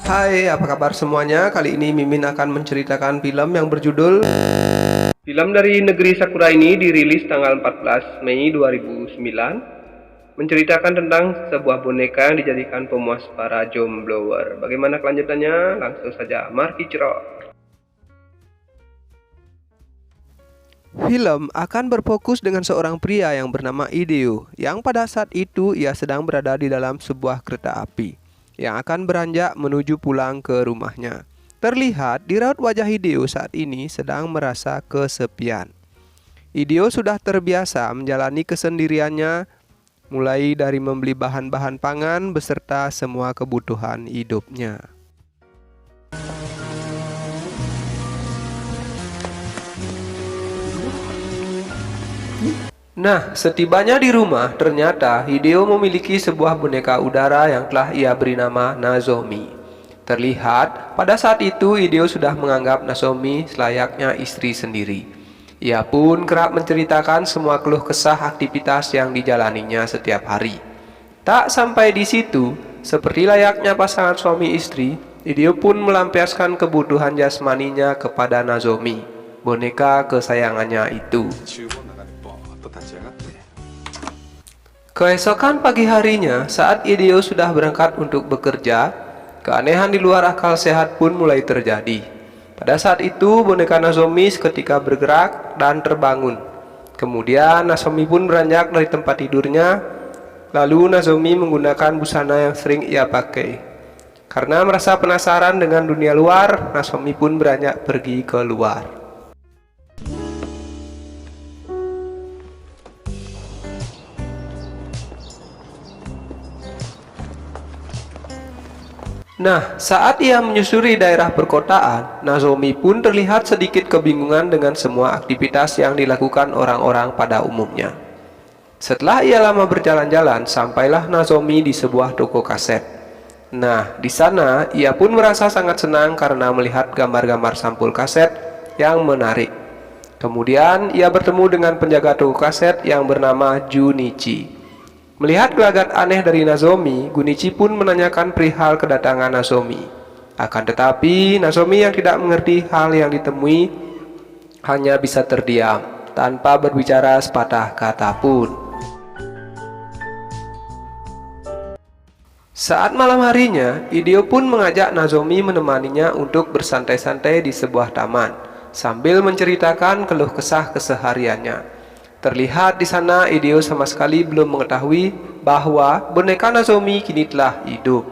Hai, apa kabar semuanya? Kali ini Mimin akan menceritakan film yang berjudul Film dari Negeri Sakura ini dirilis tanggal 14 Mei 2009, menceritakan tentang sebuah boneka yang dijadikan pemuas para jomblower. Bagaimana kelanjutannya? Langsung saja, mari cerot. Film akan berfokus dengan seorang pria yang bernama Hideo, yang pada saat itu ia sedang berada di dalam sebuah kereta api yang akan beranjak menuju pulang ke rumahnya. Terlihat di raut wajah Hideo saat ini sedang merasa kesepian. Hideo sudah terbiasa menjalani kesendiriannya, mulai dari membeli bahan-bahan pangan beserta semua kebutuhan hidupnya. Nah, setibanya di rumah, ternyata Hideo memiliki sebuah boneka udara yang telah ia beri nama Nozomi. Terlihat, pada saat itu Hideo sudah menganggap Nozomi selayaknya istri sendiri. Ia pun kerap menceritakan semua keluh kesah aktivitas yang dijalaninya setiap hari. Tak sampai di situ, seperti layaknya pasangan suami istri, Hideo pun melampiaskan kebutuhan jasmaninya kepada Nozomi, boneka kesayangannya itu. Keesokan pagi harinya, saat Hideo sudah berangkat untuk bekerja, keanehan di luar akal sehat pun mulai terjadi. Pada saat itu, boneka Nozomi seketika bergerak dan terbangun. Kemudian Nozomi pun beranjak dari tempat tidurnya. Lalu Nozomi menggunakan busana yang sering ia pakai. Karena merasa penasaran dengan dunia luar, Nozomi pun beranjak pergi ke luar. Nah, saat ia menyusuri daerah perkotaan, Nozomi pun terlihat sedikit kebingungan dengan semua aktivitas yang dilakukan orang-orang pada umumnya. Setelah ia lama berjalan-jalan, sampailah Nozomi di sebuah toko kaset. Nah, di sana ia pun merasa sangat senang karena melihat gambar-gambar sampul kaset yang menarik. Kemudian ia bertemu dengan penjaga toko kaset yang bernama Junichi. Melihat gelagat aneh dari Nozomi, Junichi pun menanyakan perihal kedatangan Nozomi. Akan tetapi, Nozomi yang tidak mengerti hal yang ditemui hanya bisa terdiam, tanpa berbicara sepatah kata pun. Saat malam harinya, Hideo pun mengajak Nozomi menemaninya untuk bersantai-santai di sebuah taman, sambil menceritakan keluh kesah kesehariannya. Terlihat di sana Hideo sama sekali belum mengetahui bahwa boneka Nozomi kini telah hidup.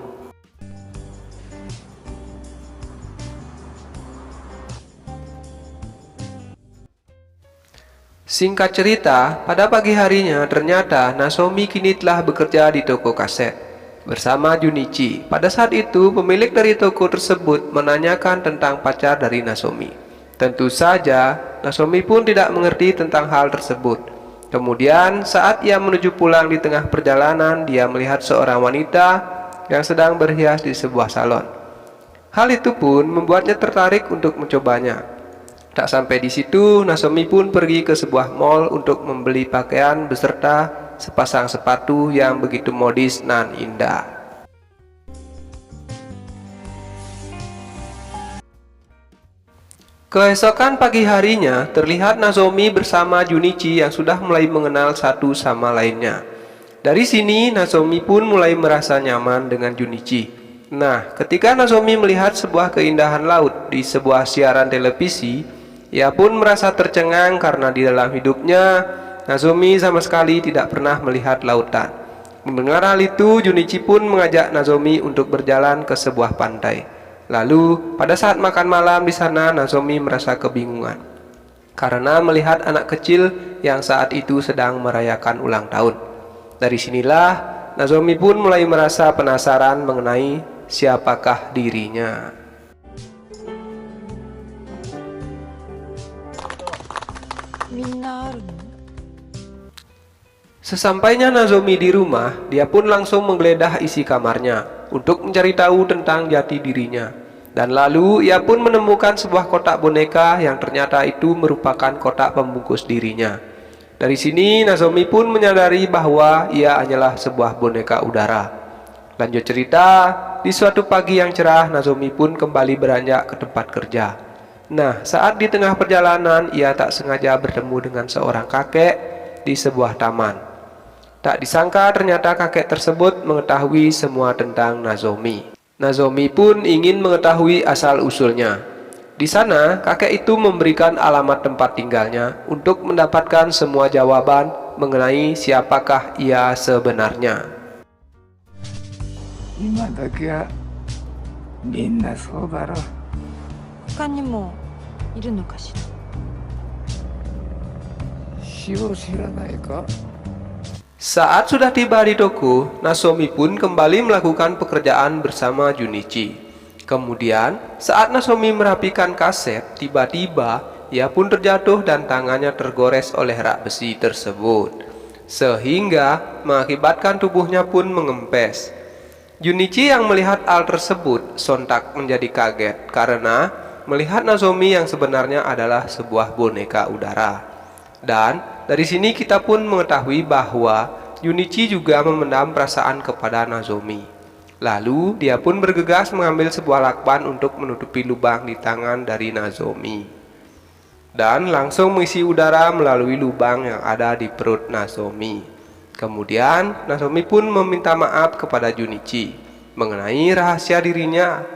Singkat cerita, pada pagi harinya ternyata Nozomi kini telah bekerja di toko kaset bersama Junichi. Pada saat itu, pemilik dari toko tersebut menanyakan tentang pacar dari Nozomi. Tentu saja, Nozomi pun tidak mengerti tentang hal tersebut. Kemudian, saat ia menuju pulang di tengah perjalanan, dia melihat seorang wanita yang sedang berhias di sebuah salon. Hal itu pun membuatnya tertarik untuk mencobanya. Tak sampai di situ, Nozomi pun pergi ke sebuah mall untuk membeli pakaian beserta sepasang sepatu yang begitu modis dan indah. Keesokan pagi harinya, terlihat Nozomi bersama Junichi yang sudah mulai mengenal satu sama lainnya. Dari sini, Nozomi pun mulai merasa nyaman dengan Junichi. Nah, ketika Nozomi melihat sebuah keindahan laut di sebuah siaran televisi, ia pun merasa tercengang karena di dalam hidupnya, Nozomi sama sekali tidak pernah melihat lautan. Mendengar hal itu, Junichi pun mengajak Nozomi untuk berjalan ke sebuah pantai. Lalu, pada saat makan malam di sana, Nozomi merasa kebingungan karena melihat anak kecil yang saat itu sedang merayakan ulang tahun. Dari sinilah, Nozomi pun mulai merasa penasaran mengenai siapakah dirinya. Sesampainya Nozomi di rumah, dia pun langsung menggeledah isi kamarnya untuk mencari tahu tentang jati dirinya. Dan lalu ia pun menemukan sebuah kotak boneka yang ternyata itu merupakan kotak pembungkus dirinya. Dari sini Nozomi pun menyadari bahwa ia hanyalah sebuah boneka udara. Lanjut cerita, di suatu pagi yang cerah, Nozomi pun kembali beranjak ke tempat kerja. Nah, saat di tengah perjalanan, ia tak sengaja bertemu dengan seorang kakek di sebuah taman. Tak disangka ternyata kakek tersebut mengetahui semua tentang Nozomi. Nozomi pun ingin mengetahui asal-usulnya. Di sana, kakek itu memberikan alamat tempat tinggalnya untuk mendapatkan semua jawaban mengenai siapakah ia sebenarnya. 今だけはみんなそうだろう。他にもいるのかしら。死を知らないか。 Saat sudah tiba di toko, Nozomi pun kembali melakukan pekerjaan bersama Junichi. Kemudian, saat Nozomi merapikan kaset, tiba-tiba ia pun terjatuh dan tangannya tergores oleh rak besi tersebut, sehingga mengakibatkan tubuhnya pun mengempes. Junichi yang melihat hal tersebut sontak menjadi kaget karena melihat Nozomi yang sebenarnya adalah sebuah boneka udara. Dan dari sini kita pun mengetahui bahwa Junichi juga memendam perasaan kepada Nozomi. Lalu dia pun bergegas mengambil sebuah lakban untuk menutupi lubang di tangan dari Nozomi, dan langsung mengisi udara melalui lubang yang ada di perut Nozomi. Kemudian Nozomi pun meminta maaf kepada Junichi mengenai rahasia dirinya.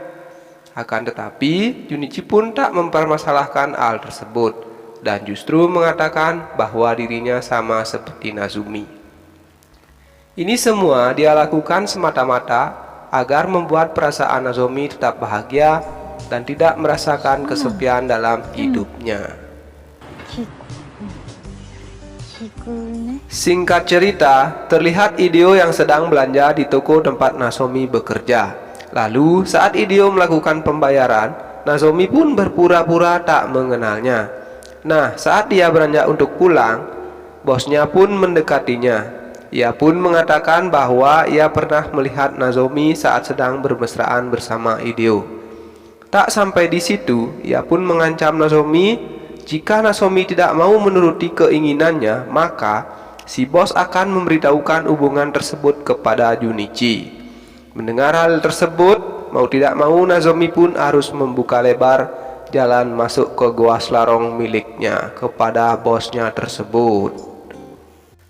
Akan tetapi Junichi pun tak mempermasalahkan hal tersebut dan justru mengatakan bahwa dirinya sama seperti Nozomi. Ini semua dia lakukan semata-mata agar membuat perasaan Nozomi tetap bahagia dan tidak merasakan kesepian dalam hidupnya. Singkat cerita, terlihat Hideo yang sedang belanja di toko tempat Nozomi bekerja. Lalu saat Hideo melakukan pembayaran, Nozomi pun berpura-pura tak mengenalnya. Nah, saat dia beranjak untuk pulang, bosnya pun mendekatinya. Ia pun mengatakan bahwa ia pernah melihat Nozomi saat sedang bermesraan bersama Hideo. Tak sampai di situ, ia pun mengancam Nozomi jika Nozomi tidak mau menuruti keinginannya, maka si bos akan memberitahukan hubungan tersebut kepada Junichi. Mendengar hal tersebut, mau tidak mau Nozomi pun harus membuka lebar jalan masuk ke goa Slarong miliknya kepada bosnya tersebut.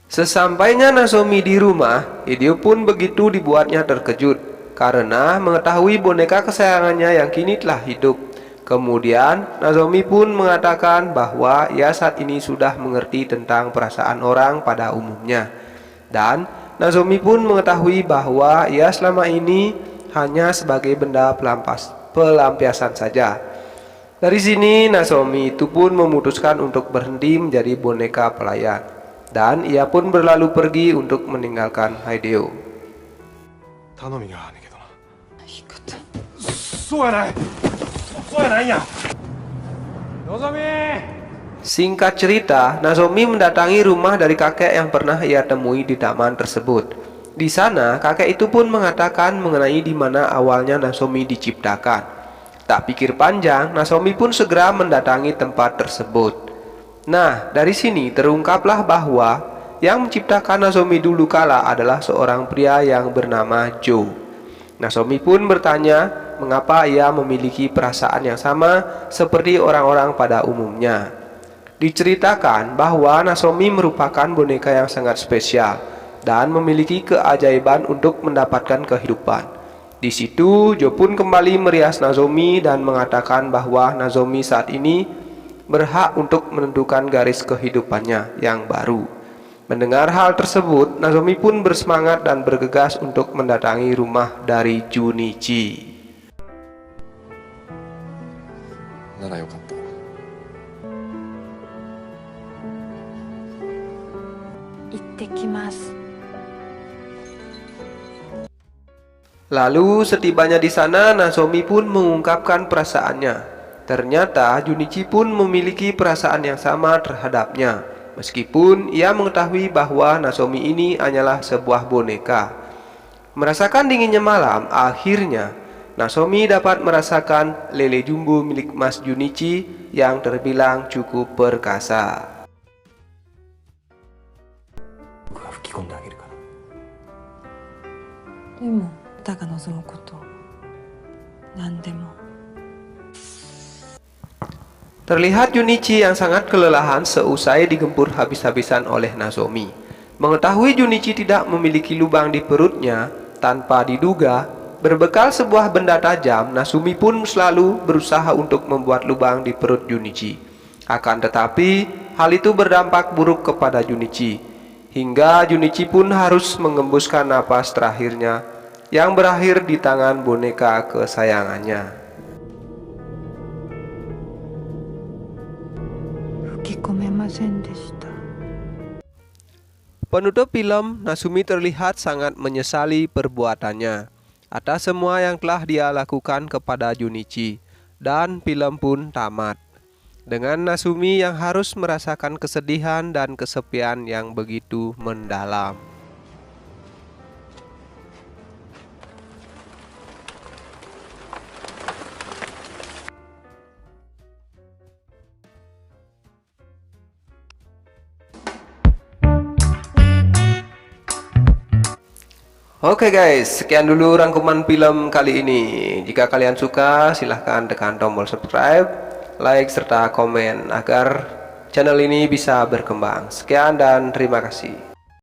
Sesampainya Nozomi di rumah, Hideo pun begitu dibuatnya terkejut karena mengetahui boneka kesayangannya yang kini telah hidup. Kemudian Nozomi pun mengatakan bahwa ia saat ini sudah mengerti tentang perasaan orang pada umumnya. Dan Nozomi pun mengetahui bahwa ia selama ini hanya sebagai benda pelampiasan saja. Dari sini Nozomi itu pun memutuskan untuk berhenti menjadi boneka pelayan. Dan ia pun berlalu pergi untuk meninggalkan Hideo. Singkat cerita, Nozomi mendatangi rumah dari kakek yang pernah ia temui di taman tersebut. Di sana, kakek itu pun mengatakan mengenai di mana awalnya Nozomi diciptakan. Tak pikir panjang, Nozomi pun segera mendatangi tempat tersebut. Nah, dari sini terungkaplah bahwa yang menciptakan Nozomi dulu kala adalah seorang pria yang bernama Joe. Nozomi pun bertanya mengapa ia memiliki perasaan yang sama seperti orang-orang pada umumnya. Diceritakan bahwa Nozomi merupakan boneka yang sangat spesial dan memiliki keajaiban untuk mendapatkan kehidupan. Di situ, Joe pun kembali merias Nozomi dan mengatakan bahwa Nozomi saat ini berhak untuk menentukan garis kehidupannya yang baru. Mendengar hal tersebut, Nozomi pun bersemangat dan bergegas untuk mendatangi rumah dari Junichi. ならよかった。行ってきます。 Lalu setibanya di sana, Nozomi pun mengungkapkan perasaannya. Ternyata Junichi pun memiliki perasaan yang sama terhadapnya, meskipun ia mengetahui bahwa Nozomi ini hanyalah sebuah boneka. Merasakan dinginnya malam, akhirnya Nozomi dapat merasakan lele jumbo milik Mas Junichi yang terbilang cukup perkasa. 僕が吹き込んであげるから。でもたが望むこと何でも。 Terlihat Junichi yang sangat kelelahan seusai digempur habis-habisan oleh Nozomi. Mengetahui Junichi tidak memiliki lubang di perutnya, tanpa diduga, berbekal sebuah benda tajam, Nasumi pun selalu berusaha untuk membuat lubang di perut Junichi. Akan tetapi, hal itu berdampak buruk kepada Junichi, hingga Junichi pun harus mengembuskan napas terakhirnya, yang berakhir di tangan boneka kesayangannya. 吹き込めませんでした。 Penutup film, Nasumi terlihat sangat menyesali perbuatannya atas semua yang telah dia lakukan kepada Junichi, dan film pun tamat dengan Nasumi yang harus merasakan kesedihan dan kesepian yang begitu mendalam. Oke guys, sekian dulu rangkuman film kali ini. Jika kalian suka, silahkan tekan tombol subscribe, like, serta komen agar channel ini bisa berkembang. Sekian dan terima kasih.